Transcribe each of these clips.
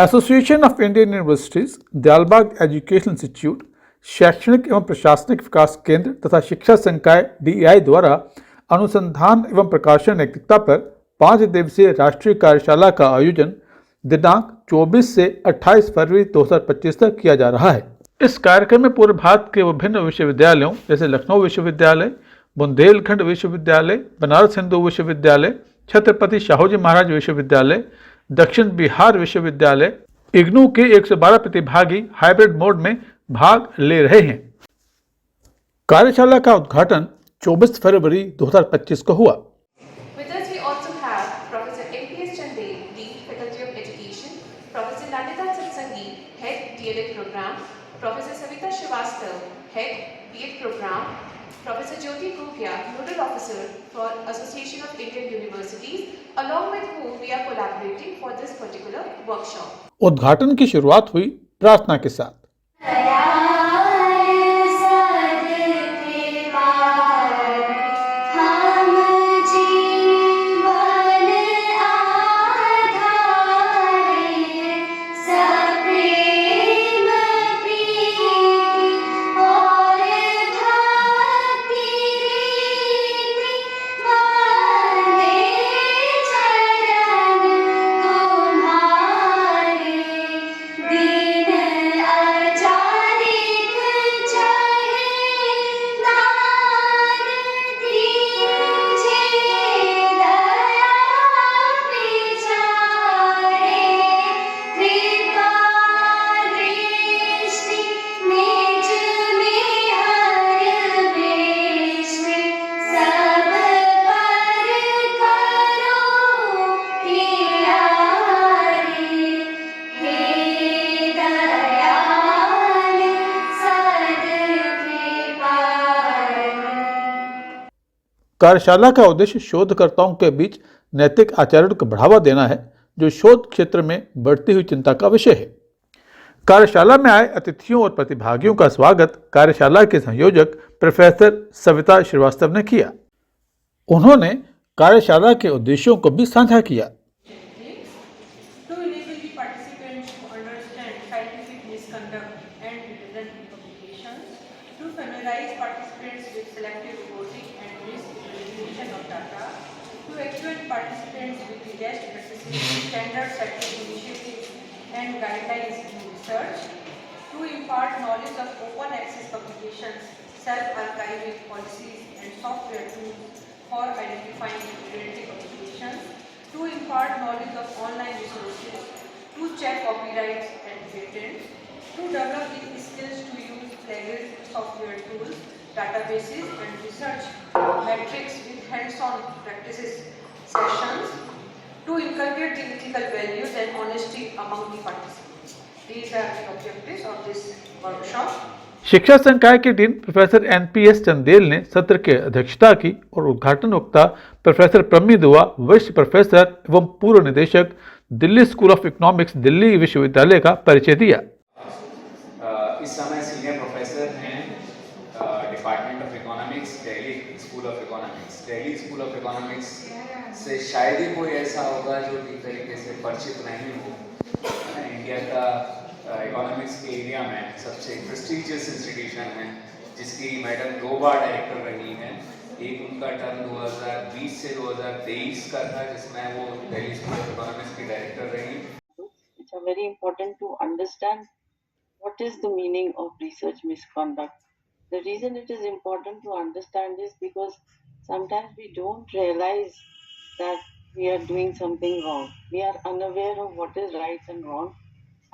Association of Indian universities, Dayalbagh education institute, शैक्षणिक एवं प्रशासनिक विकास केंद्र तथा शिक्षा संकाय DEI द्वारा अनुसंधान एवं प्रकाशन नैतिकता पर 5 दिवसीय राष्ट्रीय कार्यशाला का आयोजन दिनांक 24 से 28 फरवरी 2025 तक किया जा रहा है। इस कार्यक्रम में पूर्व भारत के विभिन्न विश्वविद्यालयों जैसे लखनऊ विश्वविद्यालय, बुंदेलखंड विश्वविद्यालय, बनारस हिंदू विश्वविद्यालय, छत्रपति शाहूजी महाराज विश्वविद्यालय, दक्षिण बिहार विश्वविद्यालय, इग्नू के 112 प्रतिभागी हाइब्रिड मोड में भाग ले रहे हैं। कार्यशाला का उद्घाटन 24 फरवरी 2025 को हुआ। With us we also have Professor NPS Chandel, Dean, Faculty of Education, Professor Nandita Satsangi, Head DLED Program, Professor Savita Srivastava, Head B.Ed Program, Professor Jyoti Gupia, Nodal Officer for Association of Indian Universities, along with whom we are collaborating for this particular workshop. उद्घाटन की शुरुआत हुई प्रार्थना के साथ। कार्यशाला का उद्देश्य शोधकर्ताओं के बीच नैतिक आचरण को बढ़ावा देना है, जो शोध क्षेत्र में बढ़ती हुई चिंता का विषय है। कार्यशाला में आए अतिथियों और प्रतिभागियों का स्वागत कार्यशाला के संयोजक प्रोफेसर सविता श्रीवास्तव ने किया। उन्होंने कार्यशाला के उद्देश्यों को भी साझा किया। Participants with the best practices, standard setting initiatives and guidelines in research, to impart knowledge of open access publications, self-archiving policies and software tools for identifying related publications, to impart knowledge of online resources, to check copyrights and patents, to develop the skills to use plagiarism software tools, databases and research metrics with hands-on practices sessions, to inculcate the ethical values and honesty among the participants. These are the objectives of this workshop. शिक्षा संकाय के dean professor NPS Chandel ने सत्र की अध्यक्षता की और उद्घाटन वक्ता प्रोफेसर प्रमी दुआ, वरिष्ठ प्रोफेसर एवं पूर्व निदेशक, Delhi school of economics, Delhi विश्वविद्यालय का परिचय दिया। इस समय सीनियर प्रोफेसर हैं department of economics, Delhi school of economics. Delhi school of economics से शायद ही कोई ऐसा होगा जो ठीक तरीके से परिचित नहीं हो। इंडिया का इकोनॉमिक्स के एरिया में सबसे प्रेस्टीजियस इंस्टीट्यूशन है, जिसकी मैडम 2 बार डायरेक्टर रही हैं। एक उनका टर्म 2020 से 2023 का था, जिसमें वो दिल्ली स्कूल ऑफ इकोनॉमिक्स की डायरेक्टर रही। It's very important to understand what is the meaning of research misconduct. The reason it is important to understand is because sometimes we don't realize that we are doing something wrong. We are unaware of what is right and wrong,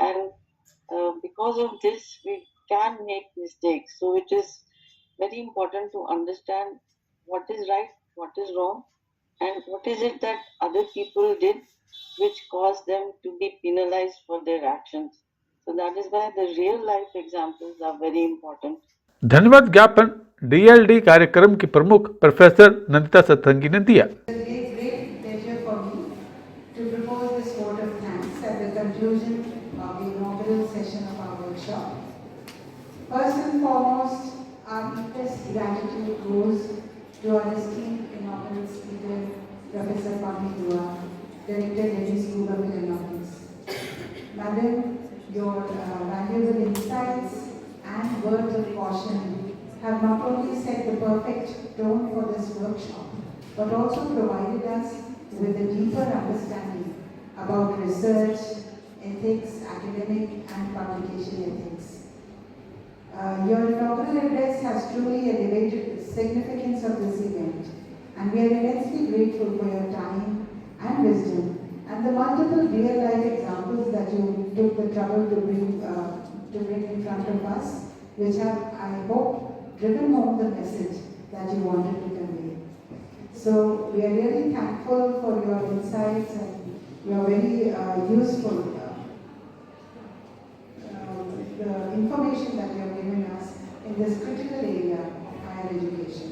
and because of this we can make mistakes. So it is very important to understand what is right, what is wrong, and what is it that other people did which caused them to be penalized for their actions. So that is why the real life examples are very important. धन्यवाद ज्ञापन DLD कार्यक्रम के प्रमुख professor Nandita सत्संगी ने दिया। First and foremost, our deepest gratitude goes to our esteemed inaugural speaker, Professor Pami Dua, Director, Delhi School of Economics. Madam, your valuable insights and words of caution have not only set the perfect tone for this workshop, but also provided us with a deeper understanding about research, ethics, academic and publication ethics. Your inaugural address has truly elevated the significance of this event, and we are immensely grateful for your time and wisdom and the multiple real-life examples that you took the trouble to bring in front of us, which have, I hope, driven home the message that you wanted to convey. So we are really thankful for your insights and your very useful the information that you have given us in this critical area of higher education,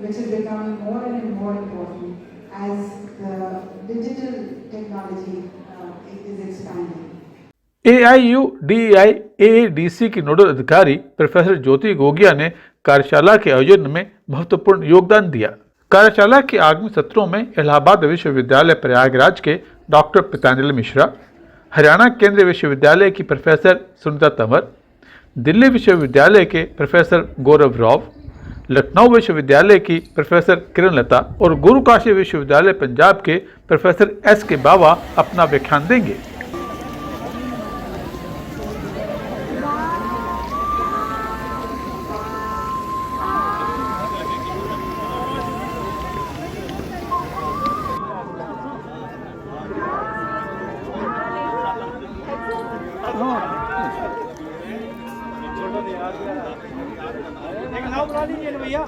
which is becoming more and more important as the digital technology is expanding. AIUDEI AADC की nodal अधिकारी professor ज्योति गोगिया ने कार्यशाला के आयोजन में महत्वपूर्ण योगदान दिया। कार्यशाला के आगामी सत्रों में इलाहाबाद विश्वविद्यालय प्रयागराज के डॉक्टर पतंजलि मिश्रा, हरियाणा केंद्रीय विश्वविद्यालय की प्रोफेसर सुनीता तंवर, दिल्ली विश्वविद्यालय के प्रोफेसर गौरव राव, लखनऊ विश्वविद्यालय की प्रोफेसर किरण लता और गुरु काशी विश्वविद्यालय पंजाब के प्रोफेसर SK बावा अपना व्याख्यान देंगे। एक नाव बुला लीजिए भैया।